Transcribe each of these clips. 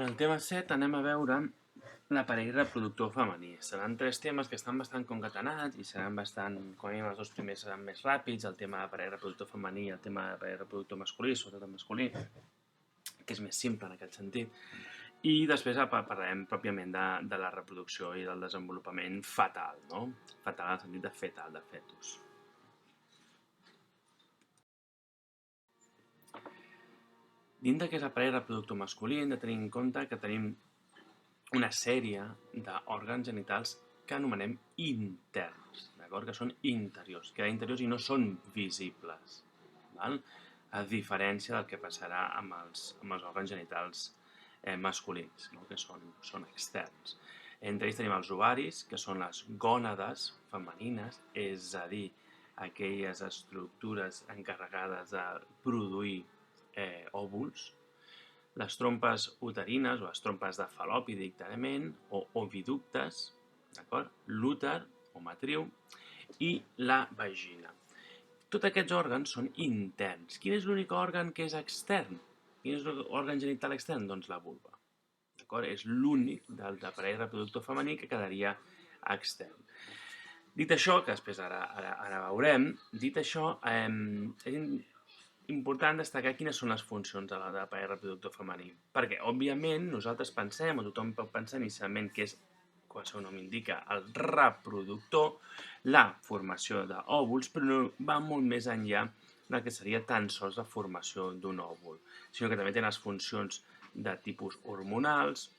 En el tema 7 anem a veure l'aparell reproductor femení. Seran 3 temes que estan bastant concatenats i seran bastant, com a mínim els 2 primers seran més ràpids, el tema de l'aparell reproductor femení i el tema de l'aparell reproductor masculí, sobretot el masculí, que és més simple en aquest sentit. I després parlarem pròpiament de la reproducció i del desenvolupament fetal, no? Fetal en el sentit de fetal, de fetus. Dins del que és l'aparell reproductor masculí hem de tenir en compte que tenim una sèrie d'òrgans genitals que anomenem interns, d'acord? Que són interiors, que interiors i no són visibles, val? A diferència del que passarà amb els òrgans genitals masculins, no? Que són externs. Entre ells tenim els ovaris, que són les gònades femenines, és a dir, aquelles estructures encarregades de produir òvuls, les trompes uterines o les trompes de Fal·lopi directament, o oviductes, d'acord? L'úter o matriu i la vagina. Tots aquests òrgans són interns. Quin és l'únic òrgan que és extern? Quin és l'òrgan genital extern? Doncs la vulva. D'acord? És l'únic del aparell reproductor femení que quedaria extern. Dit això, que després ara veurem, dit això, és important destacar quines són les funcions de l'aparell reproductor femení. Perquè, òbviament, nosaltres pensem, o tothom pot pensar inicialment que és, com el seu nom indica, el reproductor, la formació d'òvuls, però no va molt més enllà del que seria tan sols la formació d'un òvul, sinó que també té les funcions de tipus hormonals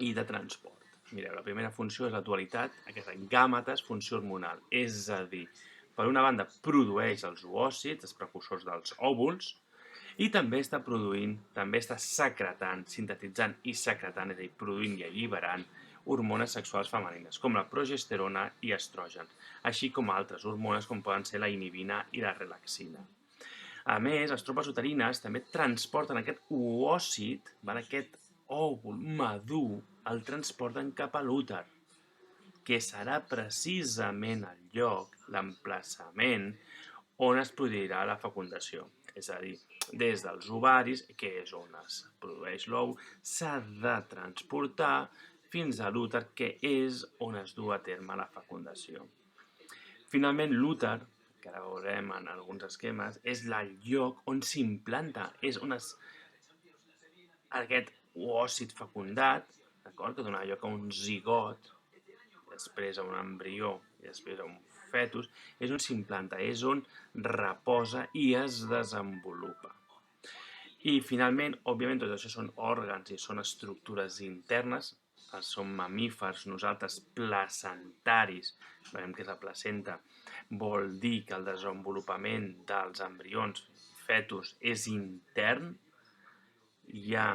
i de transport. Mireu, la primera funció és la dualitat, aquesta gàmetes, funció hormonal, és a dir, per una banda produeix els oòcits, els precursors dels òvuls, i també està produint, també està secretant, sintetitzant i secretant, és a dir, produint i alliberant hormones sexuals femenines, com la progesterona i estrogen, així com altres hormones com poden ser la inhibina i la relaxina. A més, les tropes uterines també transporten aquest oòcit, aquest òvul madur, el transporten cap a l'úter, que serà precisament el lloc, l'emplaçament, on es produirà la fecundació. És a dir, des dels ovaris, que és on es produeix l'ou, s'ha de transportar fins a l'úter, que és on es du a terme la fecundació. Finalment, l'úter, que ara veurem en alguns esquemes, és el lloc on s'implanta, és on aquest oòcit fecundat, que donarà lloc a un zigot, després a un embrió i després a un fetus, és on s'implanta, és on reposa i es desenvolupa. I finalment, òbviament, tot això són òrgans i són estructures internes, són mamífers, nosaltres placentaris, veurem que és la placenta, vol dir que el desenvolupament dels embrions, fetus, és intern. Hi ha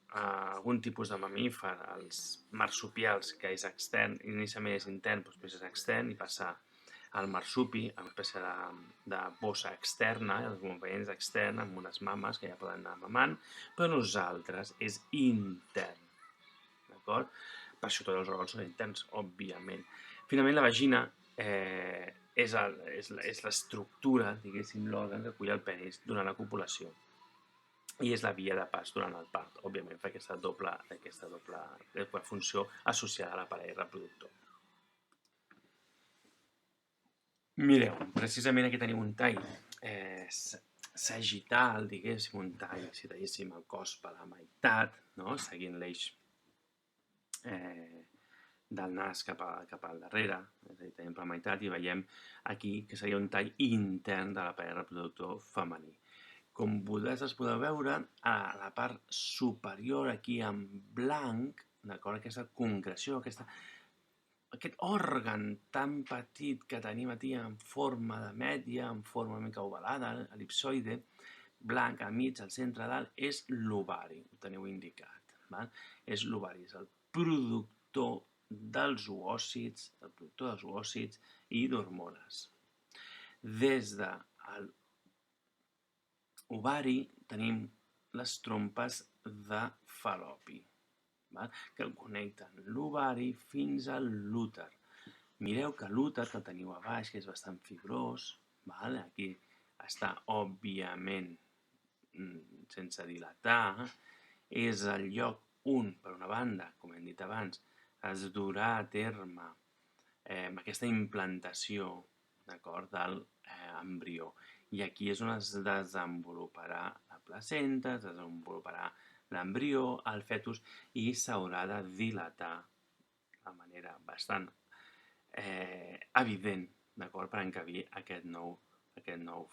algun tipus de mamífer, els marsupials, que és extern, inicialment és intern, però després és extern, i passa al marsupi, una espècie de bossa externa, el desenvolupament és extern, amb unes mames que ja poden anar mamant, però nosaltres és intern, d'acord? Per això tots els òrgans són interns, òbviament. Finalment, la vagina és l'estructura, diguéssim, l'òrgan que acull el penis durant la copulació. I és la via de pas durant el part, òbviament, per aquesta doble funció associada a l'aparell reproductor. Mireu, precisament aquí tenim un tall sagittal, diguéssim, un tall, si talléssim el cos per la meitat, no? Seguint l'eix del nas cap al darrere, és a dir, tenim per la meitat i veiem aquí que seria un tall intern de l'aparell reproductor femení. Com vosaltres podeu veure, a la part superior, aquí en blanc, d'acord, aquesta concreció, aquest òrgan tan petit que tenim aquí en forma de mèdia, en forma una mica ovalada, elipsoide, blanc al mig, al centre dalt, és l'ovari, ho teniu indicat. És l'ovari, és el productor dels oòcits, i d'hormones. Des de l'ovari tenim les trompes de Fal·lopi, que connecten l'ovari fins a l'úter. Mireu que l'úter, que el teniu a baix, que és bastant fibrós, aquí està, òbviament, sense dilatar, és el lloc on, per una banda, com hem dit abans, es durà a terme aquesta implantació, d'acord, de l'embrió. I aquí és on es desenvoluparà la placenta, es desenvoluparà l'embrió, el fetus, i s'haurà de dilatar de manera bastant evident, d'acord, per encabir aquest nou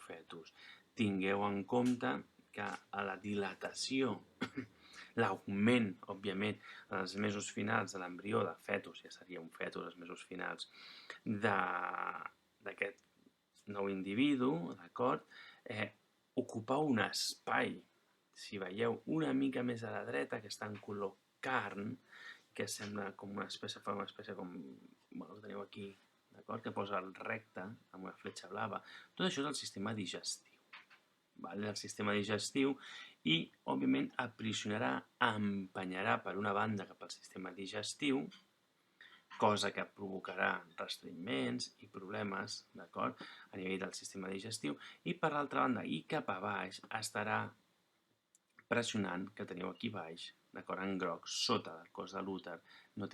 fetus. Tingueu en compte que a la dilatació, l'augment, òbviament, en els mesos finals de l'embrió de fetus, ja seria un fetus als mesos finals d'aquest nou individu, d'acord, ocupa un espai. Si veieu una mica més a la dreta, que està en color carn, que sembla com una espècie com, bueno, teniu aquí, d'acord, que posa el recte amb una fletxa blava. Tot això és el sistema digestiu. Vale? El sistema digestiu i, òbviament, aprisionarà, empenyarà per una banda cap al sistema digestiu, cosa que provocarà restringiments i problemes, d'acord, a nivell del sistema digestiu, i per l'altra banda, i cap a baix, estarà pressionant, que teniu aquí baix, d'acord, en groc, sota del cos de l'úter, no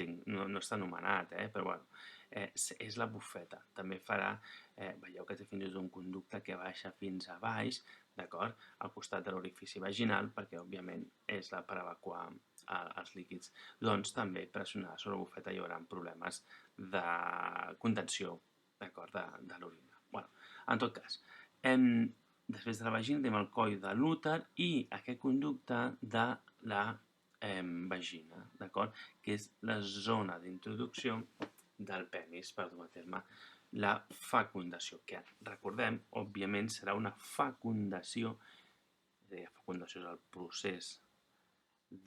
està anomenat, però bueno, és la bufeta. També farà, veieu que té fins i tot un conducte que baixa fins a baix, d'acord, al costat de l'orifici vaginal, perquè òbviament és per evacuar els líquids. Doncs també pressionar sobre la bufeta hi haurà problemes de contenció, d'acord, de l'orina. Bueno, en tot cas, després de la vagina tenim el coll de l'úter i aquest conducte de la vagina, d'acord? Que és la zona d'introducció del penis per dur a terme la fecundació, que recordem, òbviament, serà una fecundació, és a dir, la fecundació és el procés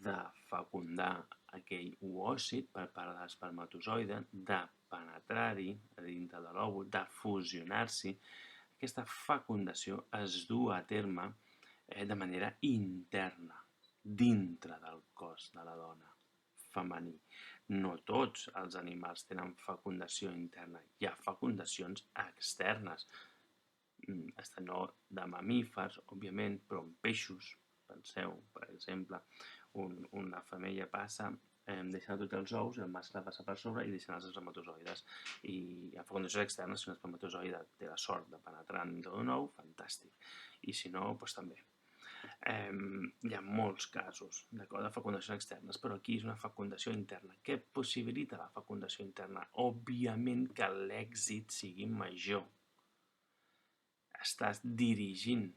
de fecundar aquell oòcit per part de l'espermatozoide, de penetrar-hi a dintre de l'òvul, de fusionar-s'hi. Aquesta fecundació es du a terme de manera interna, dintre del cos de la dona femení. No tots els animals tenen fecundació interna, hi ha fecundacions externes, no de mamífers, òbviament, però en peixos, penseu, per exemple, una femella passa deixant tots els ous, el mascle passa per sobre i deixant els espermatozoides. I a fecundació externa, si un espermatozoide té la sort de penetrar dintre d'un ou, fantàstic. I si no, doncs també. Hi ha molts casos de fecundacions externes, però aquí és una fecundació interna. Què possibilita la fecundació interna? Òbviament que l'èxit sigui major. Estàs dirigint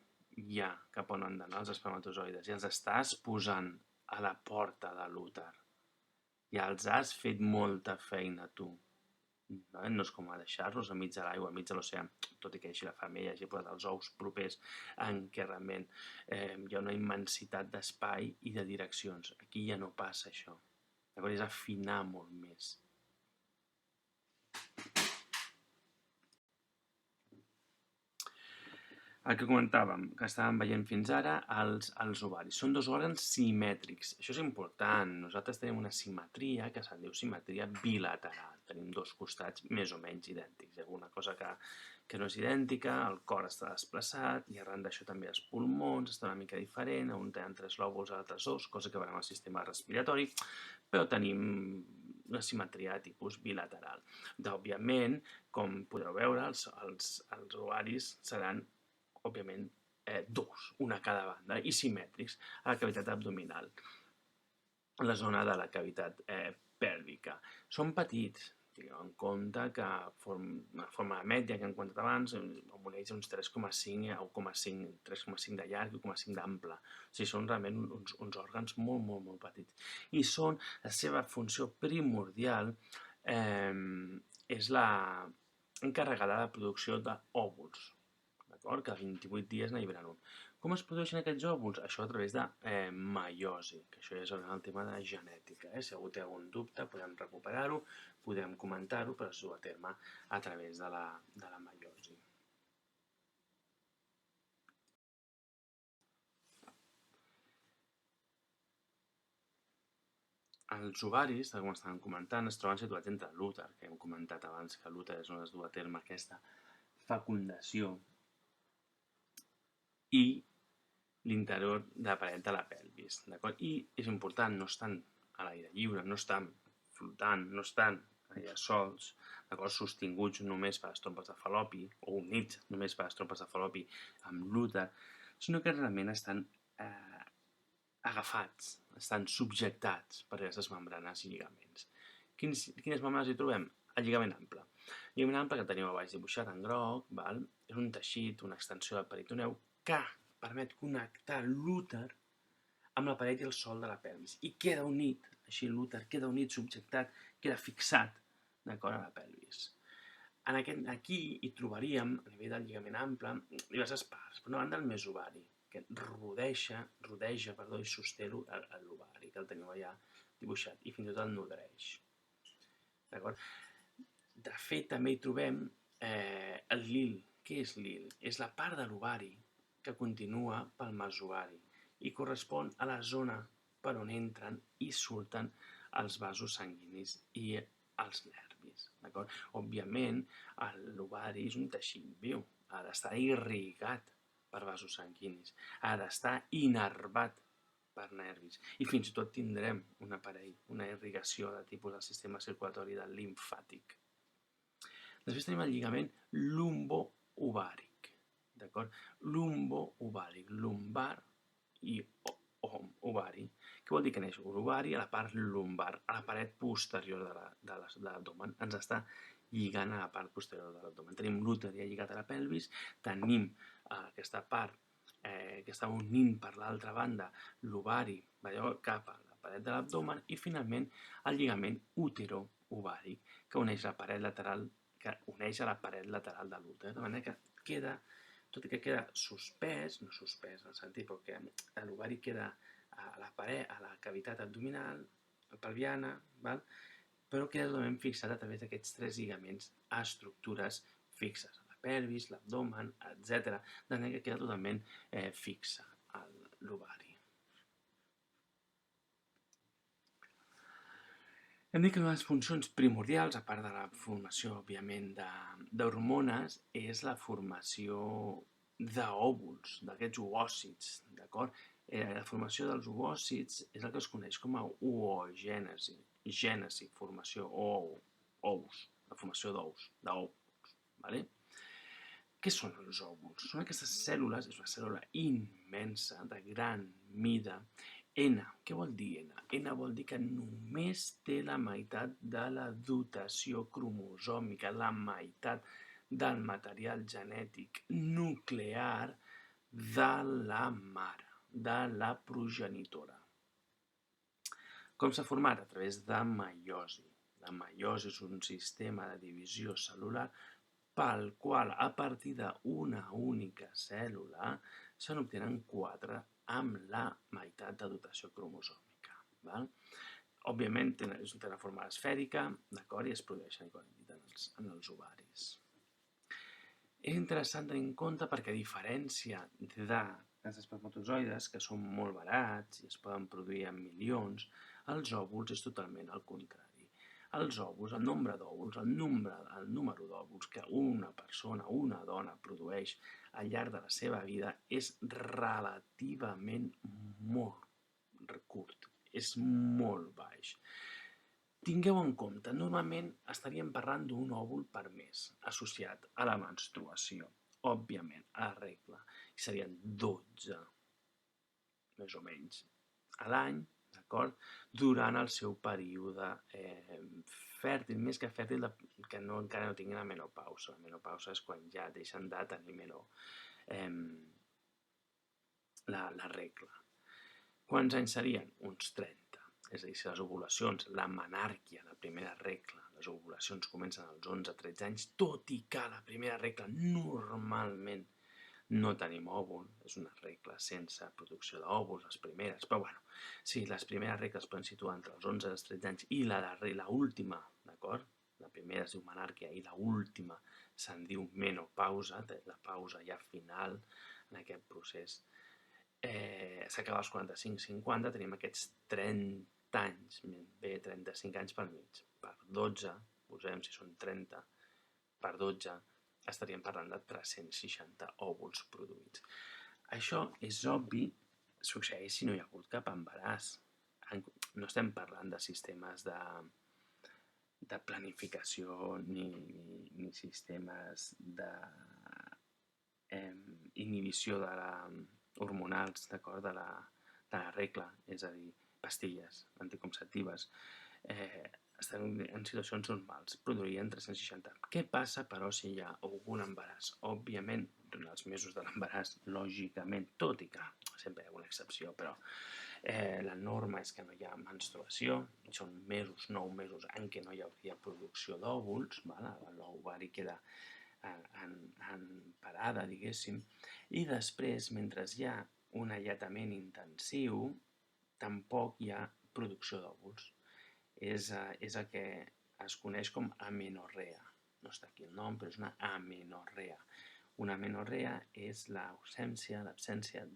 ja cap on han d'anar els espermatozoides i els estàs posant a la porta de l'úter. Ja els has fet molta feina tu. No és com a deixar-los enmig de l'aigua, enmig de l'oceà, tot i que així la femella hagi posat els ous propers en què realment hi ha una immensitat d'espai i de direccions. Aquí ja no passa això. Llavors és afinar molt més. El que comentàvem, que estàvem veient fins ara, els ovaris. Són dos òrgans simètrics. Això és important. Nosaltres tenim una simetria que se'n diu simetria bilateral. Tenim dos costats més o menys idèntics. Hi ha alguna cosa que no és idèntica, el cor està desplaçat, i arran d'això també els pulmons estan una mica diferent, un tenen 3 lòbuls, altres 2, cosa que veurem al sistema respiratori, però tenim una simetria de tipus bilateral. Òbviament, com podeu veure, els ovaris seran òbviament, dos, una a cada banda, i simètrics a la cavitat abdominal, la zona de la cavitat pèlvica. Són petits, tingueu en compte que la forma de mèdia que hem comentat abans, amb un eix d'uns 3,5 a 3,5 de llarg i 1,5 d'ample. O sigui, són realment uns òrgans molt, molt, molt petits. I la seva funció primordial és la encarregada de producció d'òvuls. Cada 28 dies n'alliberen un. Com es produeixen aquests òvuls? Això a través de meiosi, que això ja és el tema de genètica. Si algú té algun dubte, podem recuperar-ho, podem comentar-ho, però es du a terme a través de la meiosi. Els ovaris, com estàvem comentant, es troben situats entre l'úter, que hem comentat abans que l'úter és on es du a terme aquesta fecundació, i l'interior de la paret de la pelvis, d'acord? I és important, no estan a l'aire lliure, no estan flotant, no estan allà sols, d'acord? Sostinguts només per les trompes de Fal·lopi, o units només per les trompes de Fal·lopi amb l'úter, sinó que realment estan agafats, estan subjectats per aquestes membranes i lligaments. Quines membranes hi trobem? El lligament ample. El lligament ample, que teniu a baix dibuixat en groc, val? És un teixit, una extensió del peritoneu, que permet connectar l'úter amb la paret i el sòl de la pelvis. I queda unit, així l'úter queda unit, subjectat, queda fixat, d'acord, a la pelvis. Aquí hi trobaríem, a nivell del lligament ample, diverses parts. Per una banda, el mesovari, que rodeja i sosté l'ovari, que el teniu allà dibuixat, i fins i tot el nodreix. D'acord? De fet, també hi trobem el lil. Què és lil? És la part de l'ovari que continua pel mesovari i correspon a la zona per on entren i surten els vasos sanguinis i els nervis. Òbviament, l'ovari és un teixit viu, ha d'estar irrigat per vasos sanguinis, ha d'estar innervat per nervis i fins i tot tindrem un aparell, una irrigació de tipus del sistema circulatori del limfàtic. Després tenim el lligament lumbo-ovàric, d'acord? Lumbo-ovàric, lumbar i ovari. Què vol dir que neix l'ovari a la part lumbar, a la paret posterior de l'abdomen? Ens està lligant a la part posterior de l'abdomen. Tenim l'úter ja lligat a la pelvis, tenim aquesta part que està unint per l'altra banda l'ovari cap a la paret de l'abdomen i finalment el lligament útero-ovàric que uneix la paret lateral, que uneix a la paret lateral de l'úter, de manera que queda, tot i que queda suspès, no suspès en el sentit, però que l'ovari queda a la paret, a la cavitat abdominal, pelviana, val? Però queda totalment fixat a través d'aquests 3 lligaments a estructures fixes, la pelvis, l'abdomen, etc. De manera que queda totalment fixa l'ovari. Hem dit que una de les funcions primordials, a part de la formació, òbviament, d'hormones, és la formació d'òvuls, d'aquests ovòcits, d'acord? La formació dels ovòcits és el que es coneix com a oogènesi, gènesi, formació, ous, la formació d'ous, ¿vale? Què són els òvuls? Són aquestes cèl·lules, és una cèl·lula immensa, de gran mida. N, què vol dir N? N vol dir que només té la meitat de la dotació cromosòmica, la meitat del material genètic nuclear de la mare, de la progenitora. Com s'ha format? A través de meiosi. La meiosi és un sistema de divisió cel·lular pel qual, a partir d'una única cèl·lula, se n'obtenen 4 amb la meitat de dotació cromosòmica. Val? Òbviament, és una forma esfèrica, d'acord, i es produeixen en els ovaris. És interessant tenir en compte perquè, a diferència dels espermatozoides, que són molt barats i es poden produir en milions, els òvuls és totalment al contrari. Els òvuls, el nombre d'òvuls, el número d'òvuls que una persona, una dona, produeix al llarg de la seva vida és relativament molt curt, és molt baix. Tingueu en compte, normalment estaríem parlant d'un òvul per mes, associat a la menstruació, òbviament, a la regla, i serien 12, més o menys, a l'any, d'acord? Durant el seu període fèrtil, més que fèrtil, que encara no tinguin la menopausa. La menopausa és quan ja deixen de tenir la regla. Quants anys serien? Uns 30. És a dir, si les ovulacions, la menàrquia, la primera regla, les ovulacions comencen als 11-13 anys, tot i que la primera regla normalment no tenim òvul, és una regla sense producció d'òvuls, les primeres, però bueno, sí, les primeres regles poden situar entre els 11 i els 13 anys i la última, d'acord? La primera es diu menàrquia i la última se'n diu menopausa, la pausa ja final en aquest procés. S'acaba als 45-50, tenim aquests 30 anys, bé, 35 anys pel mig, per 12, posem si són 30, per 12, estaríem parlant de 360 òvuls produïts. Això és obvi, succeeix si no hi ha hagut cap embaràs. No estem parlant de sistemes de planificació ni sistemes d'inhibició hormonals, d'acord, de la regla, és a dir, pastilles anticonceptives. Estem en situacions normals, produirien 360. Què passa, però, si hi ha algun embaràs? Òbviament, durant els mesos de l'embaràs, lògicament, tot i que sempre hi ha una excepció, però la norma és que no hi ha menstruació, són mesos, 9 mesos en què no hi hauria producció d'òvuls, l'ovari queda en parada, diguéssim, i després, mentre hi ha un alletament intensiu, tampoc hi ha producció d'òvuls. És el que es coneix com amenorrea. No està aquí el nom, però és una amenorrea. Una amenorrea és l'absència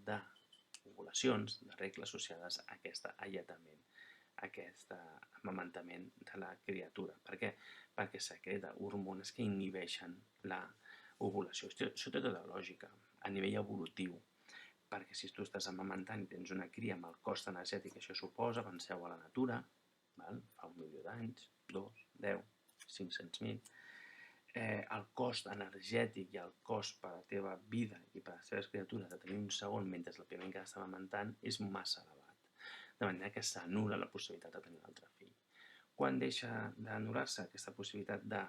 d'ovulacions, de regles associades a aquest alletament, a aquest amamantament de la criatura. Per què? Perquè secreta hormones que inhibeixen l'ovulació. Això té tota lògica, a nivell evolutiu, perquè si tu estàs amamantant i tens una cria amb el cost energètic que això suposa, penseu a la natura, fa 1 milió d'anys, 2, 10, 500.000, el cost energètic i el cost per a la teva vida i per a les teves criatures de tenir un segon mentre el primer encara està amamentant és massa elevat, de manera que s'anul·la la possibilitat de tenir un altre fill. Quan deixa d'anul·lar-se aquesta possibilitat de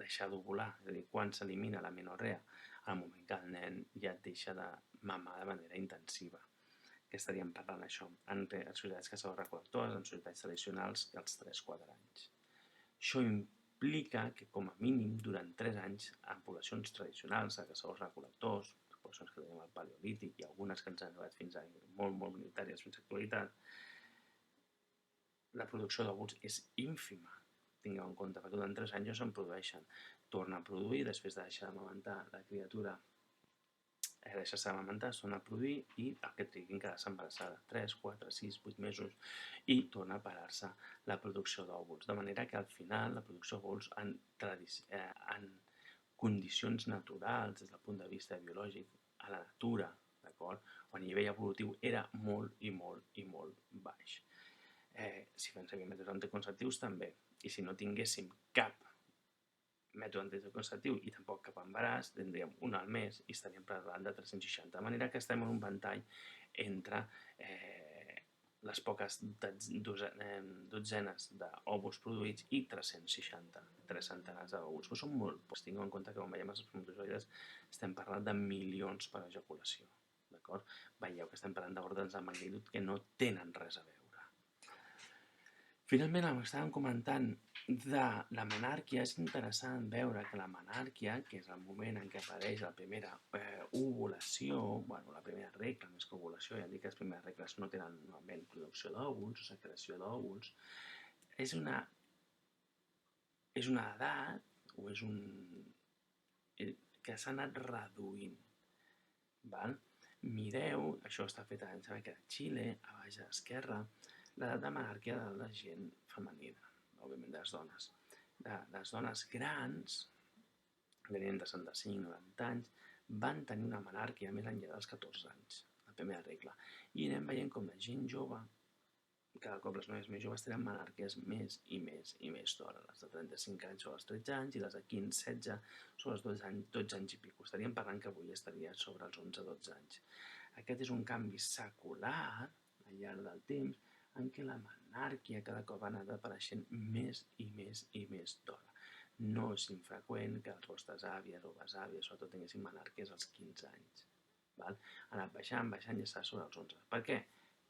deixar d'ovular, és a dir, quan s'elimina l'amenorrea, al moment que el nen ja et deixa de mamar de manera intensiva. Que estaríem parlant això en societats caçadors-recol·lectors, en societats tradicionals, als 3-4 anys. Això implica que, com a mínim, durant 3 anys, en poblacions tradicionals, de caçadors-recol·lectors, poblacions que tenim al paleolític i algunes que ens han arribat fins a molt minoritàries fins a l'actualitat, la producció d'òvuls és ínfima. Tingueu en compte, perquè durant 3 anys no se'n produeixen. Torna a produir, després de deixar d'amamentar la criatura, deixar-se d'amamentar, es torna a produir i el que trigui en quedar-se embarassada, 3, 4, 6, 8 mesos, i torna a parar-se la producció d'òvuls. De manera que al final la producció d'òvuls en condicions naturals, des del punt de vista biològic, a la natura, d'acord, o a nivell evolutiu, era molt i molt baix. Si fem servir mètodes anticonceptius també, i si no tinguéssim cap mètode anticonceptiu i tampoc cap embaràs, tindríem un al mes i estaríem parlant de 360. De manera que estem en un ventall entre les poques dotzenes d'òvuls produïts i 360, 3 centenars d'òvuls, que són molt pocs. Tingueu en compte que quan veiem els espermatozoides estem parlant de milions per ejaculació. D'acord? Veieu que estem parlant d'ordres de magnitud que no tenen res a veure. Finalment, el que estàvem comentant de la menàrquia, és interessant veure que la menàrquia, que és el moment en què apareix la primera ovulació, la primera regla, més que ovulació, ja dic que les primeres regles no tenen normalment producció d'òvuls o secreció d'òvuls, és una edat o és que s'ha anat reduint. Val? Mireu, això està fet a Xile, a baix a l'esquerra, l'edat de menàrquia de la gent femenina, òbviament de les dones. Les dones grans, venint de 65-90 anys, van tenir una menàrquia més enllà dels 14 anys, la primera regla. I anem veient com la gent jove, cada cop les noies més joves tenen menàrquies més i més d'hora. Les de 35 anys són els 13 anys i les de 15-16 són els 12 anys i pico. Estaríem parlant que avui estaria sobre els 11-12 anys. Aquest és un canvi secular al llarg del temps en què la menàrquia cada cop ha anat apareixent més i més d'hora. No és infreqüent que les vostres àvies o besàvies sobretot tinguessin menàrquies als 15 anys. Ha anat baixant i està sobre els 11. Per què?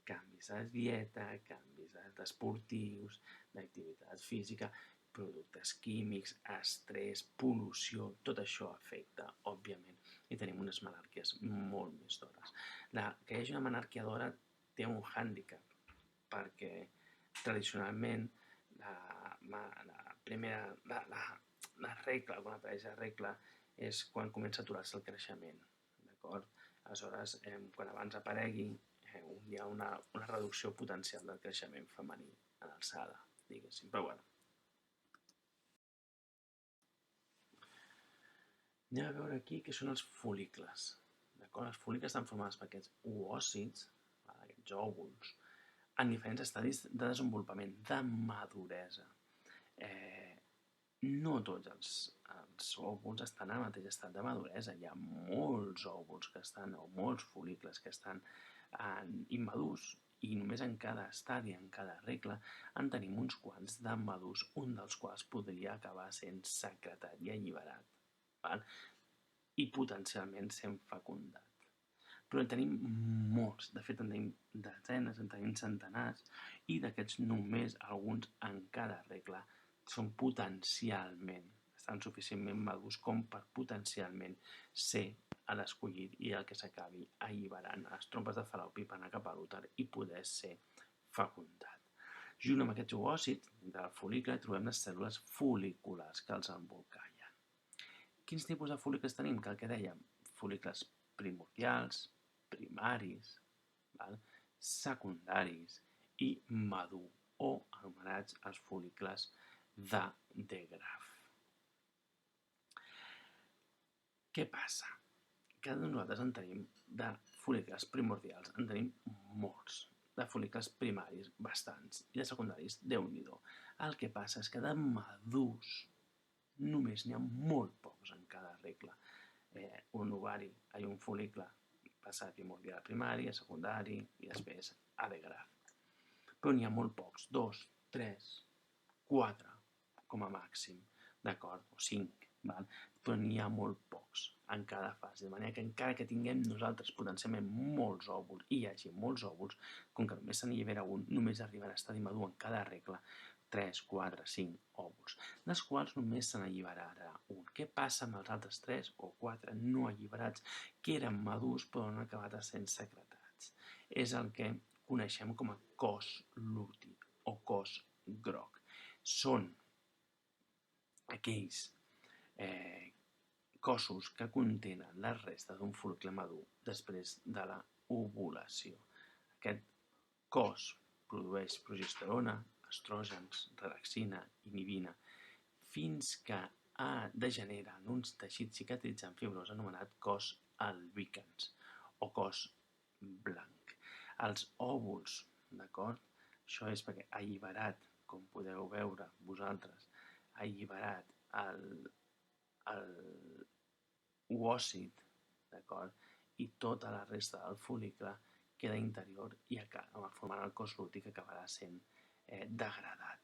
Canvis de dieta, canvis esportius, d'activitat física, productes químics, estrès, pol·lució, tot això afecta, òbviament, i tenim unes menàrquies molt més d'hores. Que hi hagi una menàrquia d'hora té un hàndicap, perquè tradicionalment la regla, quan apareix la regla, és quan comença a aturar-se el creixement. D'acord? Aleshores, quan abans aparegui, hi ha una reducció potencial del creixement femení en alçada, diguéssim. Però bueno. Anem a veure aquí què són els fol·licles. Els fol·licles estan formats per aquests oòcits, aquests òvuls, en diferents estadis de desenvolupament, de maduresa. No tots els òvuls estan en el mateix estat de maduresa. Hi ha molts òvuls que estan, o molts fol·licles que estan immadurs, i només en cada estadi, en cada regle, en tenim uns quants de madurs, un dels quals podria acabar sent secretat i alliberat, val? I potencialment sent fecundat. Però en tenim molts, de fet en tenim desenes, en tenim centenars, i d'aquests només alguns en cada regle són potencialment, estan suficientment madurs com per potencialment ser l'escollit i el que s'acabi alliberant a les trompes de Fallopi per anar cap a l'úter i poder ser fecundat. Junt amb aquests oòcits, dintre del fol·licle, trobem les cèl·lules fol·liculars que els embolcallen. Quins tipus de fol·licles tenim? Que el que dèiem, fol·licles primordials, primaris, secundaris i madur, o anomenats els fol·licles de De Graaf. Què passa? Que nosaltres en tenim de fol·licles primordials, en tenim molts, de fol·licles primaris bastants, i de secundaris, Déu-n'hi-do. El que passa és que de madurs només n'hi ha molt pocs en cada regle. Un fol·licle passa de primordial a primari, a secundari i després a De Graaf. Però n'hi ha molt pocs, 2, 3, 4 com a màxim, d'acord? O 5, val? Però n'hi ha molt pocs en cada fase, de manera que encara que tinguem nosaltres potencialment molts òvuls i hi hagi molts òvuls, com que només se n'allibera un, només arribarà a estadi madur en cada regle 3, 4, 5 òvuls, dels quals només se n'alliberarà un. Què passa amb els altres 3 o 4 no alliberats que eren madurs però han acabat sent secretats? És el que coneixem com a cos luti o cos groc. Són aquells cossos que contenen les restes d'un fol·licle madur després de la ovulació. Aquest cos produeix progesterona, estrògens, relaxina, inhibina, fins que degenera en uns teixits cicatritzant fibrós anomenat cos albicans o cos blanc. Els òvuls, d'acord? Això és perquè ha alliberat, com podeu veure vosaltres, ha alliberat l'oòcit, d'acord? I tota la resta del fol·licle queda interior i acaba formant el cos luti que acabarà sent degradat.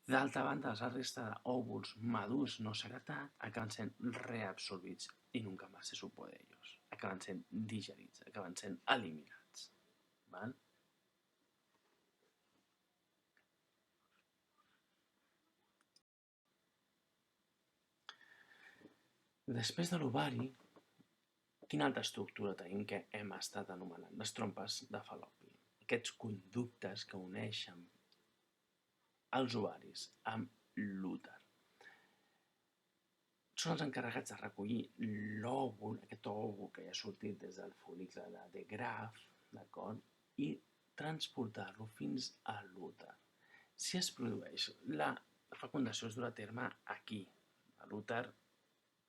D'altra banda, la resta d'òvuls madurs no secretats acaben sent reabsorbits i nunca más se supo d'ells. Acaben sent digerits, acaben sent eliminats. Val? Després de l'ovari, quina altra estructura tenim que hem estat anomenant? Les trompes de Fallopi. Aquests conductes que uneixen els ovaris amb l'úter. Són els encarregats de recollir l'òvul, aquest òvul que ja ha sortit des del fol·licle de De Graaf, d'acord? I transportar-lo fins a l'úter. Si es produeix la fecundació es durà a terme aquí, a l'úter,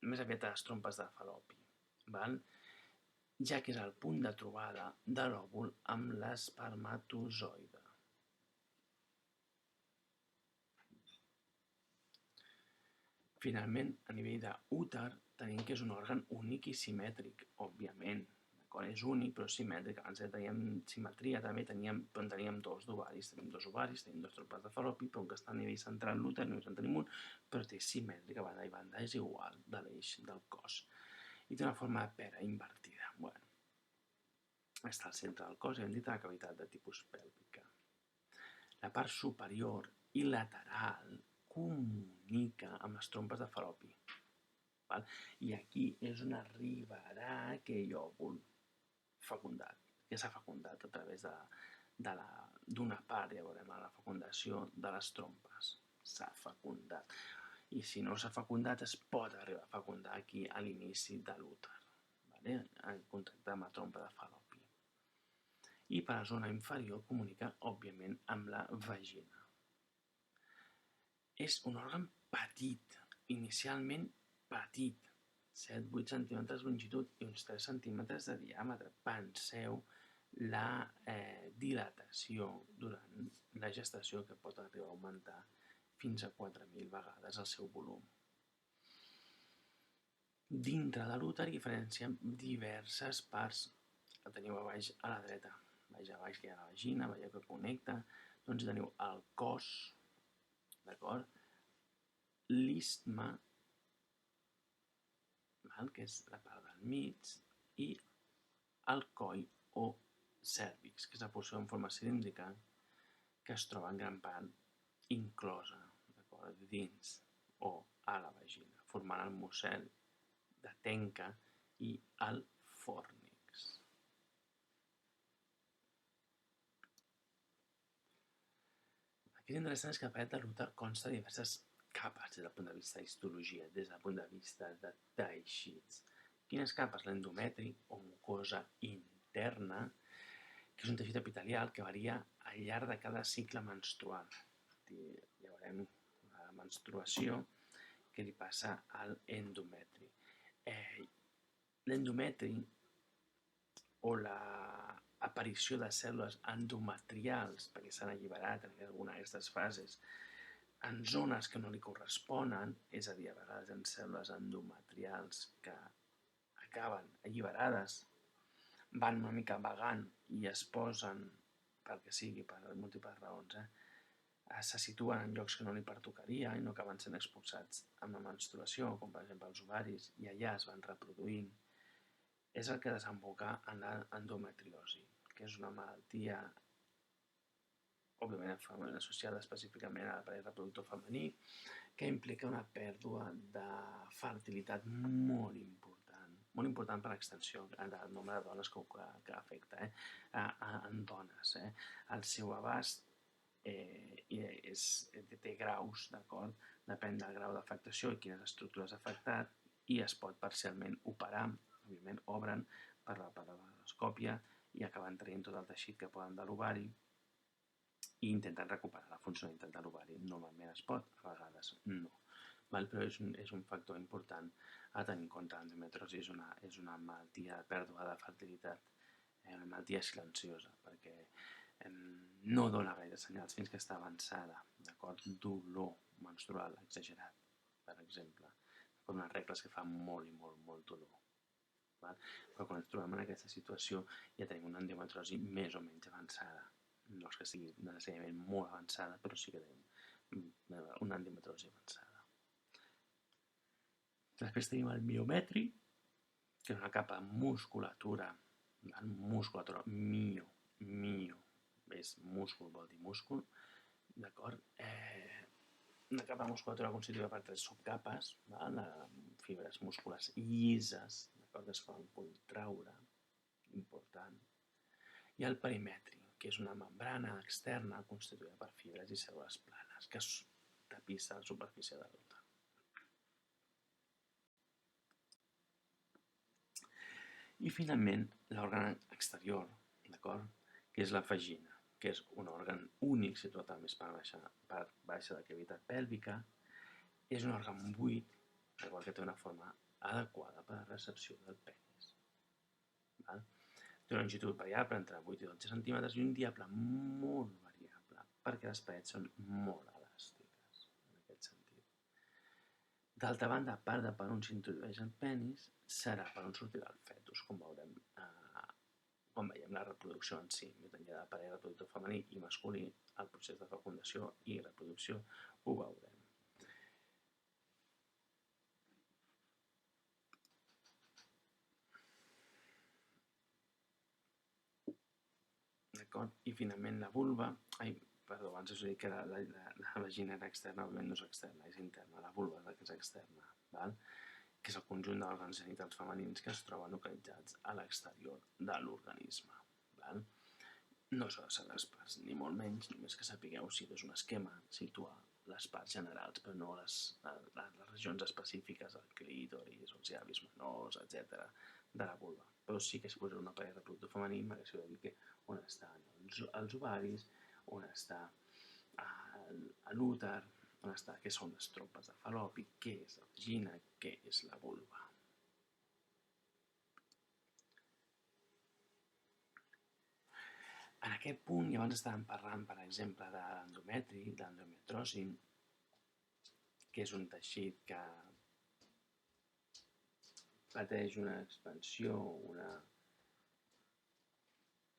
més aviat a les trompes de Fallopi, val? Ja que és el punt de trobada de l'òvul amb l'espermatozoide. Finalment, a nivell d'úter, tenim que és un òrgan únic i simètric, òbviament. És únic, però simètric. Abans teníem simetria, també teníem dos ovaris. Tenim dos ovaris, tenim dos trompes de Fallopi, però que està a nivell central l'úter, només en tenim un, però té simètrica, banda i banda, és igual de l'eix del cos. I té una forma de pera invertida. Bueno, està al centre del cos i hem dit la cavitat de tipus pèlvica. La part superior i lateral comunica amb les trompes de Fallopi. I aquí és on arribarà aquell òvul fecundat, que s'ha fecundat a través d'una part, ja veurem, a la fecundació de les trompes. S'ha fecundat. I si no s'ha fecundat, es pot arribar a fecundar aquí a l'inici de l'úter, en contacte amb la trompa de Fallopi. I per la zona inferior comunica, òbviament, amb la vagina. És un òrgan petit, inicialment petit, 7-8 centímetres de longitud i uns 3 centímetres de diàmetre. Penseu la dilatació durant la gestació, que pot arribar a augmentar fins a 4.000 vegades el seu volum. Dintre de l'úter diferenciem diverses parts. La teniu a baix a la dreta. A baix que hi ha la vagina, veieu que connecta. Doncs teniu el cos, d'acord? L'istme, que és la part del mig, i el coll o cèrvix, que és la porció en forma cilíndrica que es troba en gran part inclosa, d'acord, dins o a la vagina, formant el mucel de tenca i el fòrnix. Aquí l'interessant és que la paret de l'úter consta de diverses capes des del punt de vista d'histologia, des del punt de vista de teixits. Quines capes? L'endometri o mucosa interna, que és un teixit epitelial que varia al llarg de cada cicle menstrual. Hi veurem la menstruació que li passa a l'endometri. L'endometri o l'aparició de cèl·lules endometrials, perquè s'han alliberat en alguna d'aquestes fases, en zones que no li corresponen, és a dir, a vegades en cèl·lules endometrials que acaben alliberades, van una mica vagant i es posen, pel que sigui, per múltiples raons, se situen en llocs que no li pertocaria i no acaben sent expulsats amb la menstruació, com per exemple els ovaris, i allà es van reproduint. És el que desemboca en l'endometriosi, que és una malaltia òbviament associada específicament a l'aparell reproductor femení, que implica una pèrdua de fertilitat molt important per l'extensió del nombre de dones que afecta en dones. El seu abast té graus, d'acord? Depèn del grau d'afectació i quines estructures ha afectat, i es pot parcialment operar. Òbviament obren per la laparoscòpia i acaben traient tot el teixit que poden de l'ovari i intenten recuperar la funcionalitat de l'ovari. Normalment es pot, a vegades no. Però és un factor important a tenir en compte. L'endometriosi és una malaltia de pèrdua de fertilitat, una malaltia silenciosa, perquè no dona gaire senyals fins que està avançada, d'acord? Dolor menstrual exagerat, per exemple, per unes regles que fan molt dolor. Però quan ens trobem en aquesta situació ja tenim una endometriosi més o menys avançada. No és que sigui necessàriament molt avançada, però sí que tenim una endometriosi avançada. Després tenim el miometri, que és una capa de musculatura, mio, és múscul, vol dir múscul, d'acord? Una capa de musculatura constituïda per 3 subcapes, fibres musculars llises, que es poden contraure, important, i el perimetri, que és una membrana externa constituïda per fibres i cèl·lules planes, que tapissa la superfície de l'úter. I finalment, l'òrgan exterior, d'acord? Que és la vagina, que és un òrgan únic situat a la més part baixa de la cavitat pèlvica. És un òrgan buit, d'acord, que té una forma adequada per a la recepció del penis. Té una longitud variable entre 8 i 12 centímetres i un diàmetre molt variable, perquè les parets són molt elàstiques, en aquest sentit. D'altra banda, a part de per on s'introdueix el penis, serà per on sortirà el fetus, com veurem quan veiem la reproducció en si. Més enllà de l'aparell reproductor femení i masculí, el procés de fecundació i reproducció ho veurem. I finalment la vulva, abans us he dit que la vagina era externa, òbviament no és externa, és interna, la vulva és la que és externa, que és el conjunt d'òrgans genitals femenins que es troben localitzats a l'exterior de l'organisme. No s'ha de saber les parts, ni molt menys, només que sapigueu si és un esquema situar les parts generals, però no les regions específiques, el clítoris, els llavis menors, etc., de la vulva. Però sí que si posés un aparell reproductor femení, m'haguéssiu de dir que on estan els ovaris, on està l'úter, on està què són les trompes de Fal·lopi, què és la vagina, què és la vulva. En aquest punt, i abans estàvem parlant, per exemple, de l'endometri, de l'endometrosi, que és un teixit que pateix una expansió,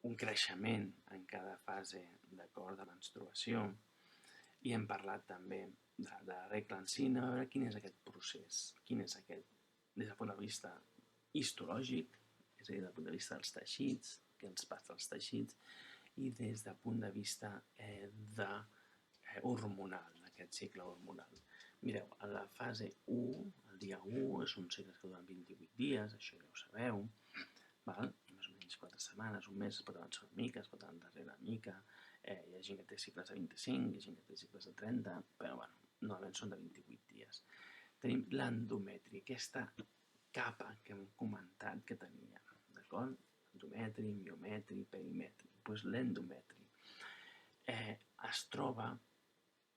un creixement en cada fase d'acord de menstruació, i hem parlat també de la regla en si, anem a veure quin és aquest procés, quin és aquest, des del punt de vista histològic, és a dir, des del punt de vista dels teixits, què ens passa als teixits, i des del punt de vista hormonal, d'aquest cicle hormonal. Mireu, a la fase 1, el dia 1, és un cicle que dura 28 dies, això ja ho sabeu, val? Més o menys 4 setmanes, un mes, es pot avançar una mica, es pot endarrerir una mica, hi ha gent que té cicles de 25, hi ha gent que té cicles de 30, però bueno, normalment són de 28 dies. Tenim l'endometri, aquesta capa que hem comentat que tenia, d'acord? Endometri, miometri, perimetri. Doncs l'endometri es troba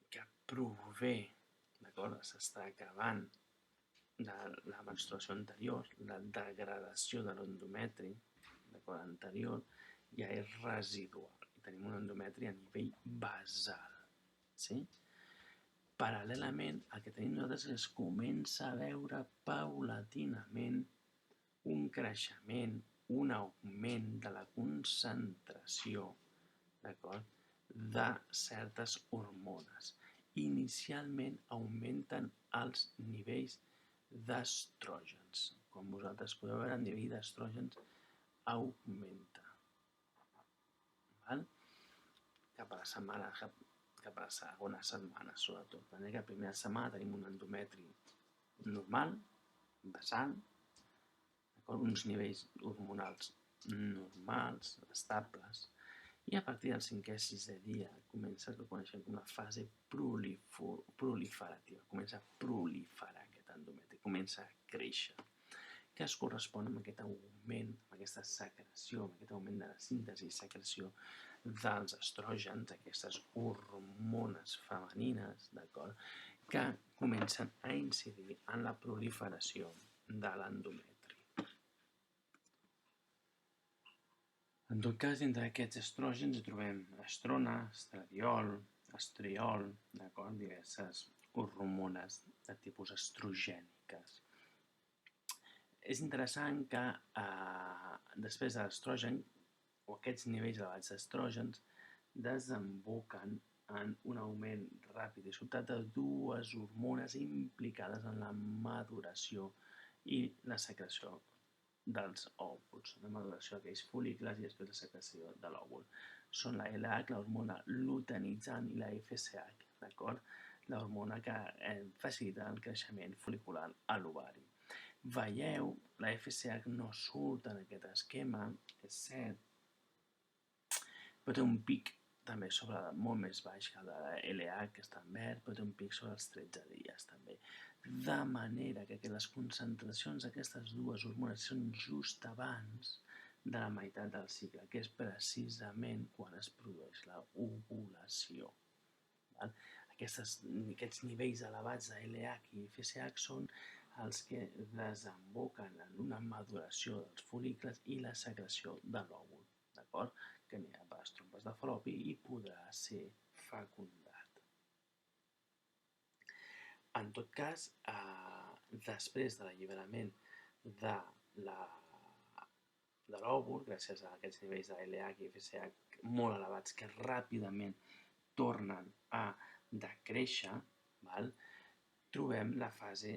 que prové, d'acord? S'està acabant de la menstruació anterior, la degradació de l'endometri, d'acord, anterior, ja és residual. I tenim un endometri a nivell basal. Sí? Paral·lelament, el que tenim nosaltres és que comença a veure paulatinament un creixement, un augment de la concentració, d'acord, de certes hormones. Inicialment augmenten els nivells d'estrògens. Com vosaltres podeu veure, el nivell d'estrògens augmenta. Val? Cap a la segona setmana, sobretot. De manera que la primera setmana tenim un endometri normal, basal, uns nivells hormonals normals, estables, i a partir del 5è-6è dia comença el que coneixem com la fase proliferativa, comença a proliferar aquest endometri, comença a créixer, que es correspon amb aquest augment, amb aquesta secreció, amb aquest augment de la síntesi i secreció dels estrògens, aquestes hormones femenines, d'acord, que comencen a incidir en la proliferació de l'endometri. En tot cas, dintre d'aquests estrògens hi trobem estrona, estradiol, estriol, d'acord? Diverses hormones de tipus estrogèniques. És interessant que després de l'estrogen, o aquests nivells elevats d'estrògens, desemboquen en un augment ràpid i sobtat de dues hormones implicades en la maduració i la secreció dels òvuls, la maduració d'aquells fol·licles i després la secreció de l'òvul. Són la LH, l'hormona luteinitzant, i la FSH, d'acord? L'hormona que facilita el creixement fol·licular a l'ovari. Veieu, la FSH no surt en aquest esquema, és cert, però té un pic també molt més baix que el de la LH, que està en verd, però té un pic sobre els 13 dies també. De manera que les concentracions d'aquestes dues hormones són just abans de la meitat del cicle, que és precisament quan es produeix l'ovulació. Aquests nivells elevats de LH i FSH són els que desemboquen en una maduració dels fol·licles i la secreció de l'òvul, d'acord? Que anirà per les trompes de Fallopi i podrà ser fecundat. En tot cas, després de l'alliberament de l'òvul, gràcies a aquests nivells de LH i FSH molt elevats que ràpidament tornen a decréixer, val? Trobem la fase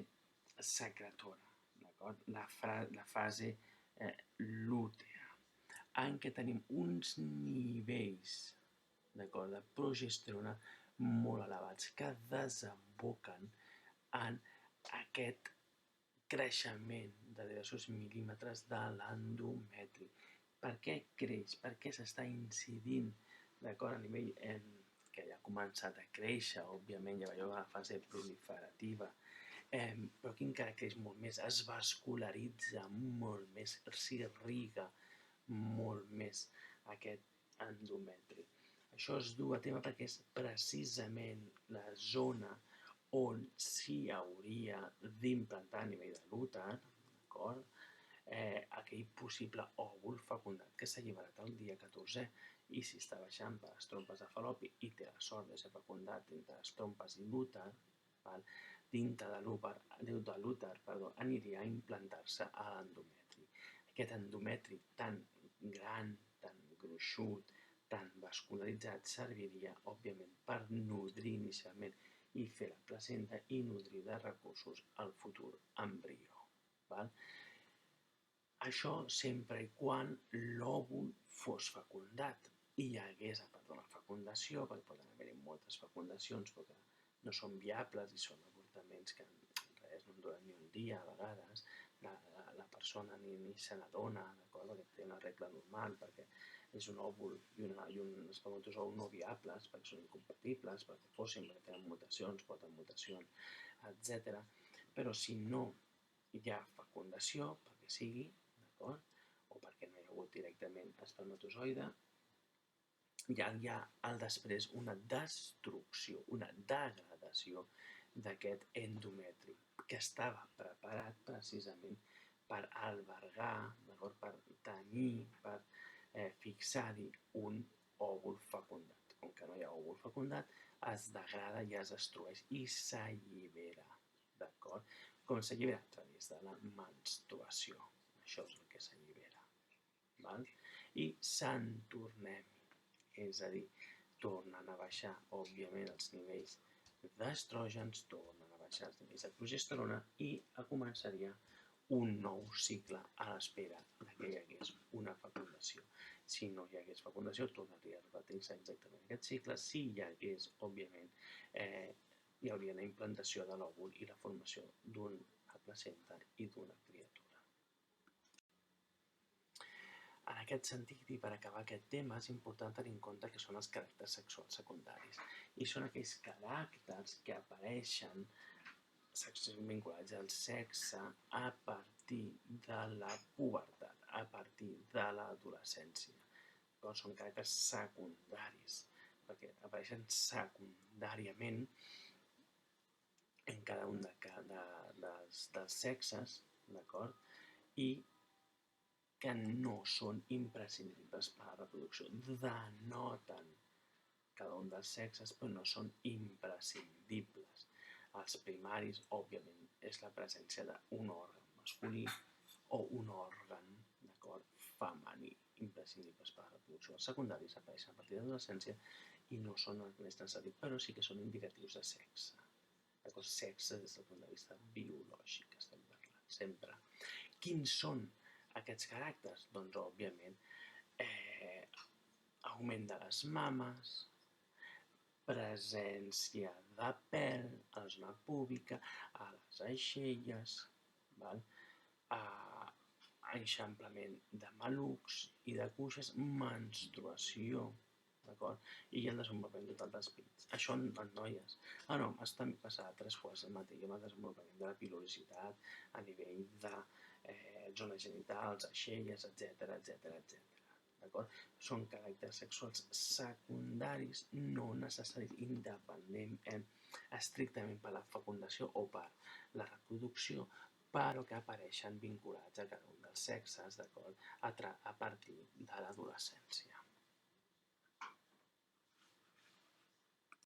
secretora, la fase lútea, en què tenim uns nivells de progesterona molt elevats que desemboquen en aquest creixement de diversos mil·límetres de l'endometri. Per què creix? Per què s'està incidint a nivell que ja ha començat a créixer, òbviament, ja veieu la fase proliferativa, però que encara creix molt més, es vascularitza molt més, s'irriga molt més aquest endometri. Això es du a terme perquè és precisament la zona on s'hi hauria d'implantar a nivell de l'úter, d'acord? Aquell possible òvul fecundat que s'ha alliberat el dia 14è i si està baixant per les trompes de Fal·lopi i té la sort de ser fecundat entre les trompes i l'úter, dintre de l'úter aniria a implantar-se a l'endometri. Aquest endometri tan gran, tan gruixut, tan vascularitzat, serviria, òbviament, per nodrir inicialment i fer la placenta i nodrir de recursos al futur embrió. Això sempre i quan l'òvul fos fecundat i hi hagués a part de la fecundació, perquè poden haver-hi moltes fecundacions però que no són viables i són avortaments que res, no duren ni un dia a vegades, la persona ni se n'adona, perquè té una regla normal, perquè és un òvul i un espermatozou no viables, perquè són incompatibles, perquè fossin, perquè tenen mutacions, porten mutacions, etc. Però si no hi ha fecundació, perquè sigui, d'acord, o perquè no hi ha hagut directament espermatozoide, ja hi ha al després una destrucció, una degradació d'aquest endometri, que estava preparat precisament per albergar, per tenir, per fixar-hi un òvul fecundat. Com que no hi ha òvul fecundat, es degrada i es destrueix i s'allibera, d'acord? Com s'allibera? A través de la menstruació. Això és el que s'allibera. I se'n tornem, és a dir, tornen a baixar, òbviament, els nivells d'estrògens, tornen a baixar els nivells de progesterona i començaria un nou cicle a l'espera que hi hagués una fecundació. Si no hi hagués fecundació, tornaria a repetir-se exactament aquest cicle. Si hi hagués, òbviament, hi hauria la implantació de l'òvul i la formació d'una placenta i d'una criatura. En aquest sentit, i per acabar aquest tema, és important tenir en compte que són els caràcters sexuals secundaris. I són aquells caràcters que apareixen vinculats al sexe a partir de la pubertat, a partir de l'adolescència. Són caràcters secundaris, perquè apareixen secundàriament en cada un dels sexes, d'acord? I que no són imprescindibles per a la reproducció. Denoten cada un dels sexes, però no són imprescindibles. Els primaris, òbviament, és la presència d'un òrgan masculí o un òrgan femení, imprescindibles per a la reproducció. Els secundaris apareixen a partir de l'adolescència i no són els més necessaris, però sí que són indicatius de sexe. Sexe des del punt de vista biològic, estem parlant sempre. Quins són aquests caràcters? Doncs, òbviament, augment de les mames, presència de pèl a la zona púbica, a les aixelles, eixamplament de malucs i de cuixes, menstruació, i el desenvolupament total dels pits. Això en noies. Es també passa a 3/4 del mateix amb el desenvolupament de la pilositat a nivell de zones genitals, aixelles, etc. Són caràcters sexuals secundaris no necessaris, independent, estrictament per la fecundació o per la reproducció, però que apareixen vinculats a cada un dels sexes a partir de l'adolescència.